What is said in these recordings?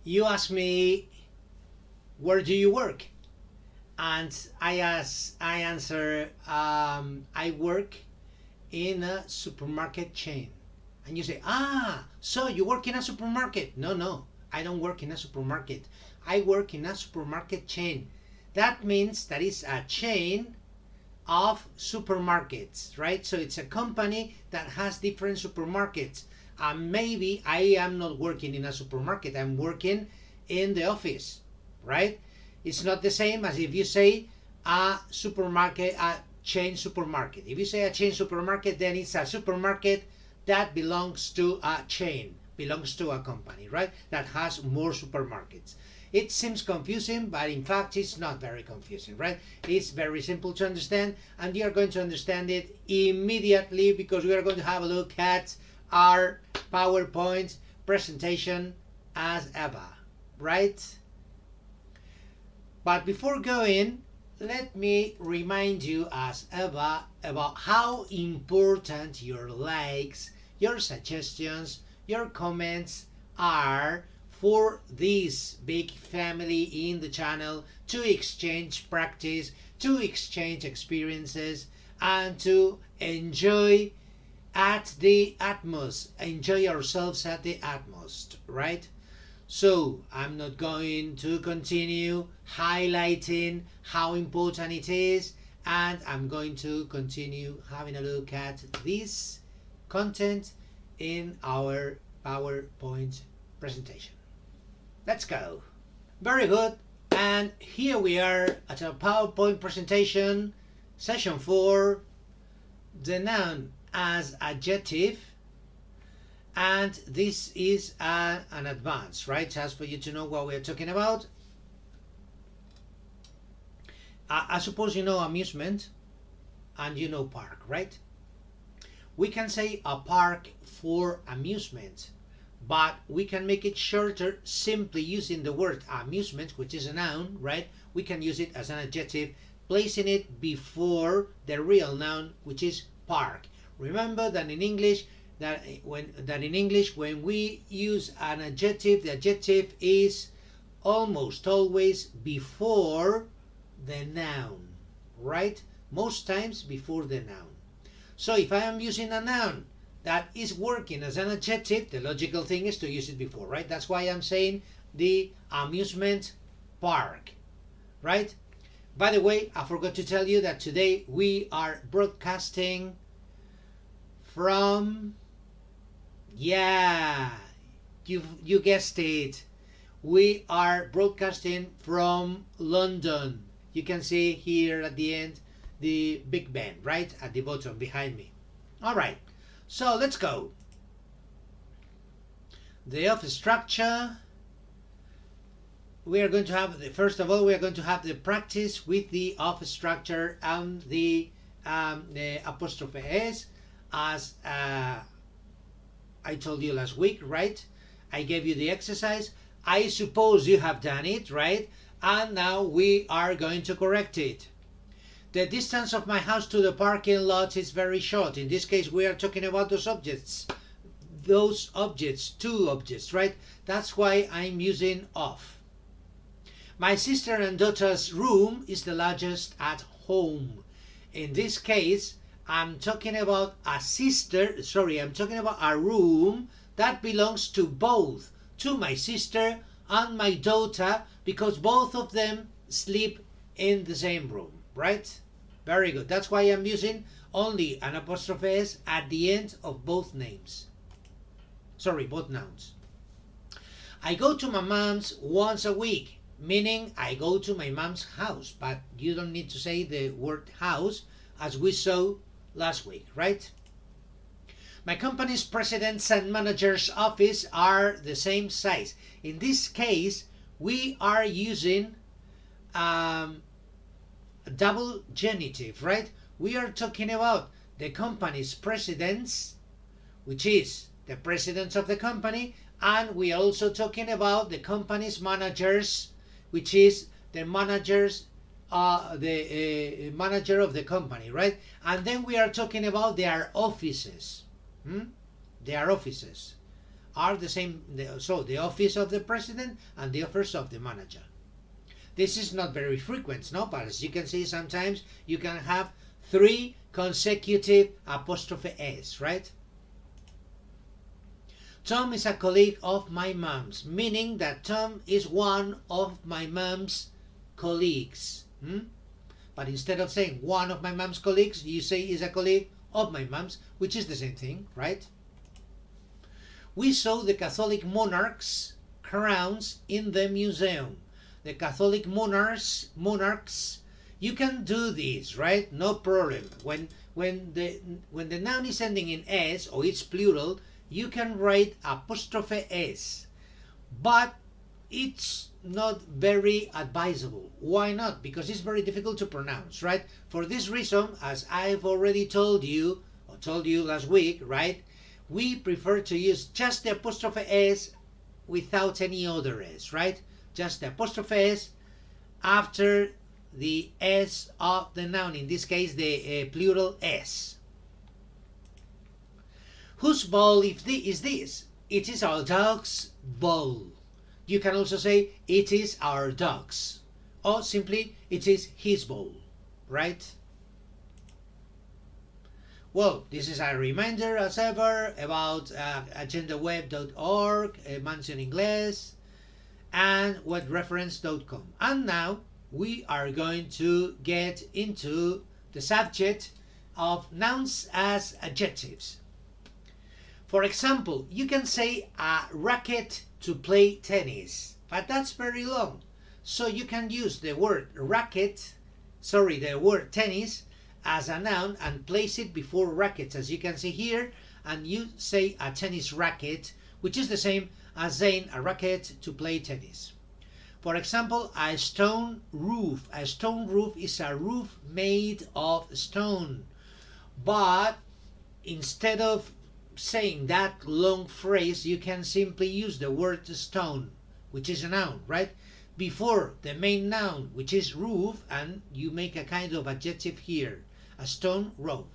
You ask me, where do you work? And I answer, I work in a supermarket chain. And you say, so you work in a supermarket? No, I don't work in a supermarket. I work in a supermarket chain. That means that it's a chain of supermarkets, right? So it's a company that has different supermarkets. And maybe I am not working in a supermarket, I'm working in the office, right? It's not the same as if you say a supermarket, a chain supermarket. If you say a chain supermarket, then it's a supermarket that belongs to a chain, belongs to a company, right? That has more supermarkets. It seems confusing, but in fact it's not very confusing, right? It's very simple to understand, and you are going to understand it immediately because we are going to have a look at our PowerPoint presentation as ever, right? But before going, let me remind you as ever about how important your likes, your suggestions, your comments are for this big family in the channel to exchange practice, to exchange experiences, and to enjoy at the utmost, enjoy ourselves at the utmost, right? So I'm not going to continue highlighting how important it is, and I'm going to continue having a look at this content in our PowerPoint presentation. Let's go. Very good. And here we are at our PowerPoint presentation, session 4, the noun as adjective. And this is an advance, right? Just for you to know what we're talking about. I suppose you know amusement and you know park, right? We can say a park for amusement, but we can make it shorter simply using the word amusement, which is a noun, right? We can use it as an adjective, placing it before the real noun, which is park. Remember that in English, when we use an adjective, the adjective is almost always before the noun, right? Most times before the noun. So if I am using a noun that is working as an adjective, the logical thing is to use it before, right? That's why I'm saying the amusement park, right? By the way, I forgot to tell you that today we are broadcasting from, yeah, you guessed it, we are broadcasting from London. You can see here at the end the Big Ben, right at the bottom behind me. All right, so let's go. The office structure. We are going to have first of all we are going to have the practice with the office structure and the apostrophe s, as I told you last week, right? I gave you the exercise. I suppose you have done it, right? And now we are going to correct it. The distance of my house to the parking lot is very short. In this case, we are talking about those objects. Two objects, right? That's why I'm using of. My sister and daughter's room is the largest at home. In this case, I'm talking about I'm talking about a room that belongs to both, to my sister and my daughter, because both of them sleep in the same room, right? Very good. That's why I'm using only an apostrophe s at the end of both names. Sorry, both nouns. I go to my mom's once a week, meaning I go to my mom's house, but you don't need to say the word house as we saw last week, right? My company's president's and manager's office are the same size. In this case, we are using double genitive, right? We are talking about the company's presidents, which is the president of the company, and we are also talking about the company's managers, which is the managers, manager of the company, right? And then we are talking about their offices. Their offices. are the same. So the office of the president and the office of the manager. This is not very frequent, no, but as you can see, sometimes you can have 3 consecutive apostrophe s, right? Tom is a colleague of my mom's, meaning that Tom is one of my mom's colleagues. But instead of saying one of my mom's colleagues, you say is a colleague of my mom's, which is the same thing, right? We saw the Catholic monarch's crowns in the museum. The Catholic monarchs, you can do this, right? No problem. When the noun is ending in s or it's plural, you can write apostrophe s, but it's not very advisable. Why not? Because it's very difficult to pronounce, right? For this reason, as I've already told you, or told you last week, right, we prefer to use just the apostrophe s without any other s, right? Just the apostrophe s after the s of the noun, in this case the plural s. Whose bowl is this? It is our dog's bowl. You can also say it is our dog's, or simply it is his bowl, right? Well, this is a reminder as ever about agendaweb.org, Mansion Inglés, and webreference.com. And now we are going to get into the subject of nouns as adjectives. For example, you can say a racket to play tennis, but that's very long. So you can use the word the word tennis as a noun and place it before rackets, as you can see here, and you say a tennis racket, which is the same as saying a racket to play tennis. For example, a stone roof. A stone roof is a roof made of stone. But instead of saying that long phrase, you can simply use the word stone, which is a noun, right, before the main noun, which is roof, and you make a kind of adjective here, a stone roof.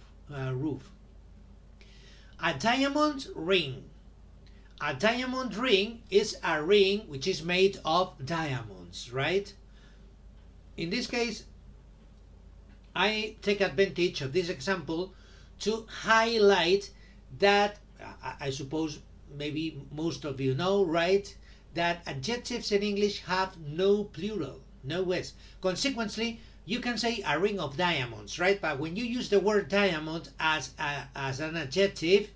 A diamond ring. A diamond ring is a ring which is made of diamonds, right? In this case, I take advantage of this example to highlight that I suppose maybe most of you know, right, that adjectives in English have no plural, no s. Consequently, you can say a ring of diamonds, right? But when you use the word diamond as an adjective,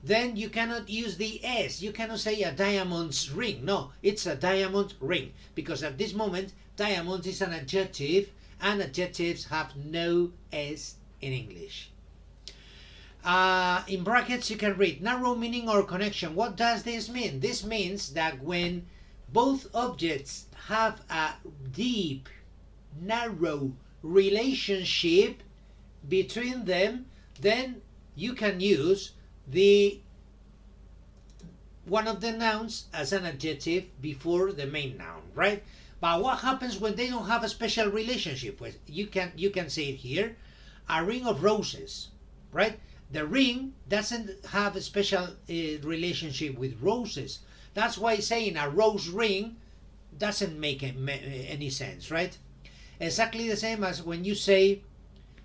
then you cannot use the s. You cannot say a diamond's ring. No, it's a diamond ring, because at this moment diamond is an adjective and adjectives have no s in English. In brackets you can read narrow meaning or connection. What does this mean? This means that when both objects have a deep, narrow relationship between them, then you can use one of the nouns as an adjective before the main noun, right? But what happens when they don't have a special relationship? Well, you can say it here, a ring of roses, right? The ring doesn't have a special relationship with roses. That's why saying a rose ring doesn't make any sense, right? Exactly the same as when you say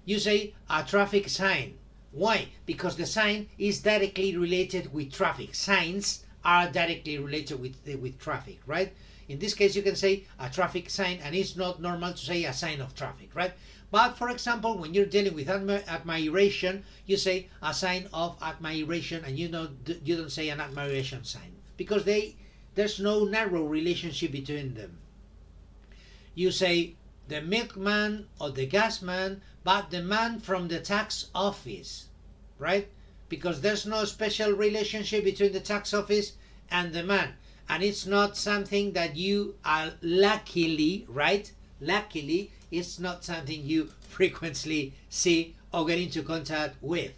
a traffic sign. Why? Because the sign is directly related with traffic. Signs are directly related with traffic, right? In this case, you can say a traffic sign, and it's not normal to say a sign of traffic, right? But for example, when you're dealing with admiration, you say a sign of admiration, and you don't say an admiration sign, because there's no narrow relationship between them. You say the milkman or the gasman, but the man from the tax office, right? Because there's no special relationship between the tax office and the man, and it's not something that you are luckily, right? Luckily, it's not something you frequently see or get into contact with.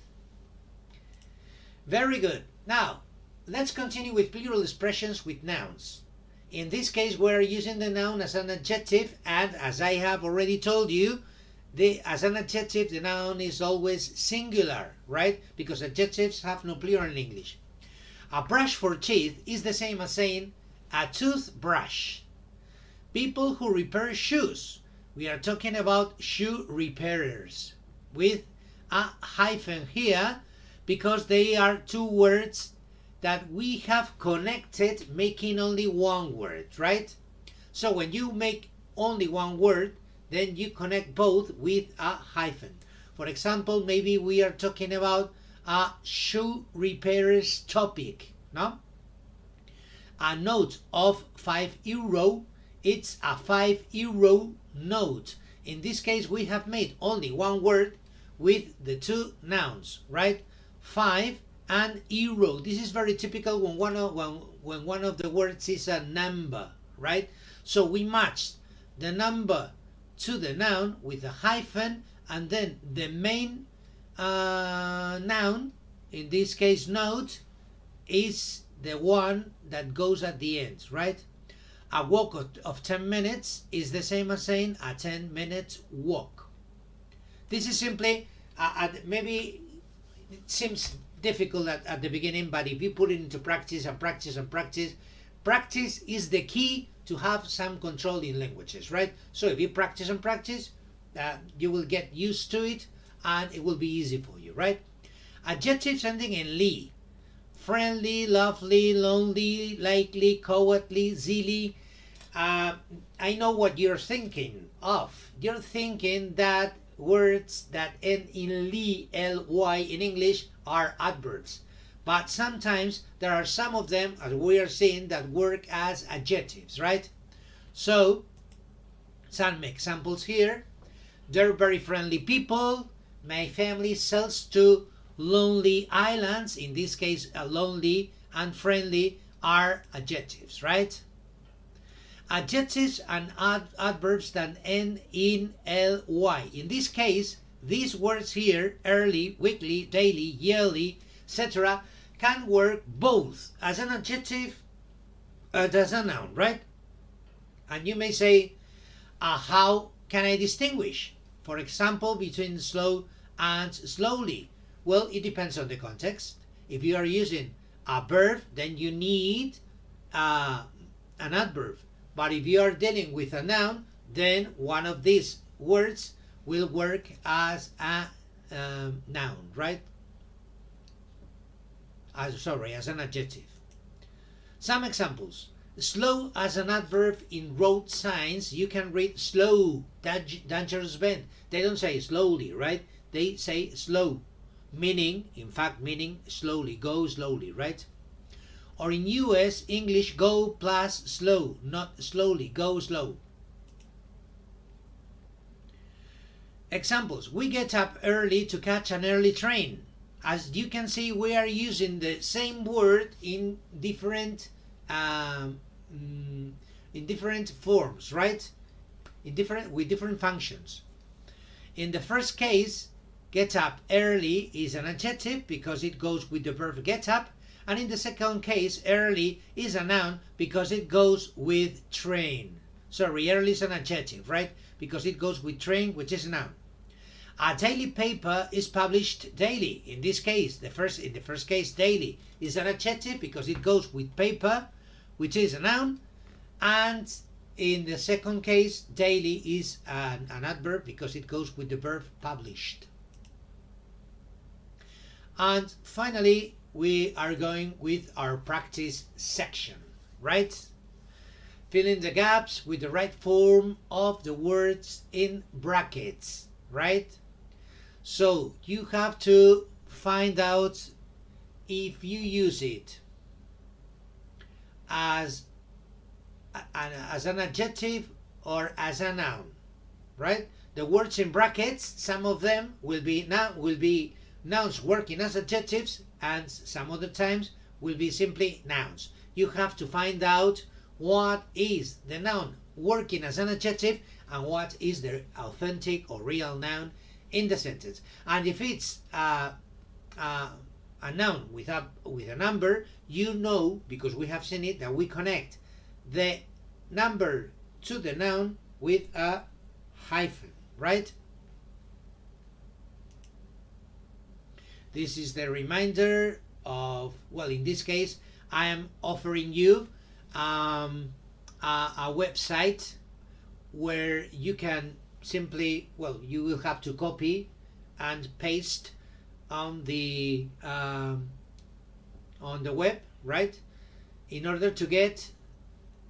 Very good. Now, let's continue with plural expressions with nouns. In this case, we're using the noun as an adjective, and as I have already told you, as an adjective, the noun is always singular, right? Because adjectives have no plural in English. A brush for teeth is the same as saying a toothbrush. People who repair shoes. We are talking about shoe repairers with a hyphen here because they are two words that we have connected making only one word, right? So when you make only one word, then you connect both with a hyphen. For example, maybe we are talking about a shoe repairer's topic, no? A note of €5, it's a €5 note. In this case, we have made only one word with the two nouns, right? 5 and euro. This is very typical when one of the words is a number, right? So we matched the number to the noun with a hyphen, and then the main noun, in this case note, is the one that goes at the end, right? A walk of 10 minutes is the same as saying a 10-minute walk. This is simply, maybe it seems difficult at the beginning, but if you put it into practice and practice and practice, practice is the key to have some control in languages, right? So if you practice and practice, you will get used to it and it will be easy for you, right? Adjectives ending in "ly." Friendly, lovely, lonely, likely, cowardly, zilly. I know what you're thinking of. You're thinking that words that end in "ly," L-Y in English, are adverbs. But sometimes there are some of them, as we are seeing, that work as adjectives, right? So, some examples here. They're very friendly people. My family sells to lonely islands. In this case, lonely and friendly are adjectives, right? Adjectives and adverbs that end in ly. In this case, these words here, early, weekly, daily, yearly, etc., can work both as an adjective and as a noun, right? And you may say, how can I distinguish, for example, between slow and slowly? Well, it depends on the context. If you are using a verb, then you need an adverb. But if you are dealing with a noun, then one of these words will work as a noun, right? As an adjective. Some examples. Slow as an adverb in road signs. You can read slow, dangerous bend. They don't say slowly, right? They say slow, meaning slowly, go slowly, right? Or in US English, go plus slow, not slowly, go slow. Examples. We get up early to catch an early train. As you can see, we are using the same word in different forms, right? With different functions. In the first case, get up early is an adjective because it goes with the verb get up, and in the second case, early is a noun because it goes with train. Sorry, early is an adjective, right? Because it goes with train, which is a noun. A daily paper is published daily. In this case, in the first case, daily is an adjective because it goes with paper, which is a noun, and in the second case, daily is an adverb because it goes with the verb published. And finally, we are going with our practice section, right? Fill in the gaps with the right form of the words in brackets, right? So you have to find out if you use it as an adjective or as a noun, right? The words in brackets, some of them will be nouns working as adjectives, and some other times will be simply nouns. You have to find out what is the noun working as an adjective and what is the authentic or real noun in the sentence. And if it's a noun with a number, you know, because we have seen it, that we connect the number to the noun with a hyphen, right? This is the reminder of, well, in this case, I am offering you a website where you can simply, well, you will have to copy and paste on the web, right? In order to get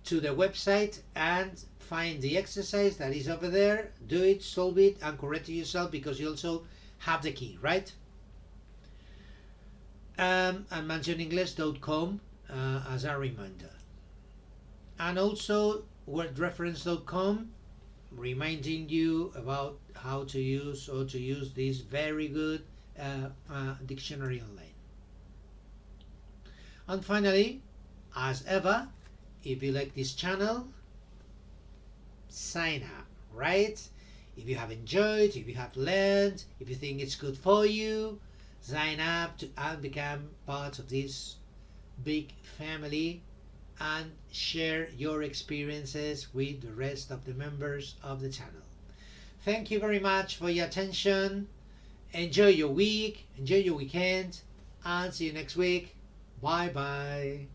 to the website and find the exercise that is over there, do it, solve it, and correct it yourself, because you also have the key, right? And mentionenglish.com as a reminder, and also wordreference.com, reminding you about how to use this very good dictionary online. And finally, as ever, if you like this channel, sign up, right? If you have enjoyed, if you have learned, if you think it's good for you, sign up and become part of this big family and share your experiences with the rest of the members of the channel. Thank you very much for your attention. Enjoy your week, enjoy your weekend, and see you next week. Bye bye.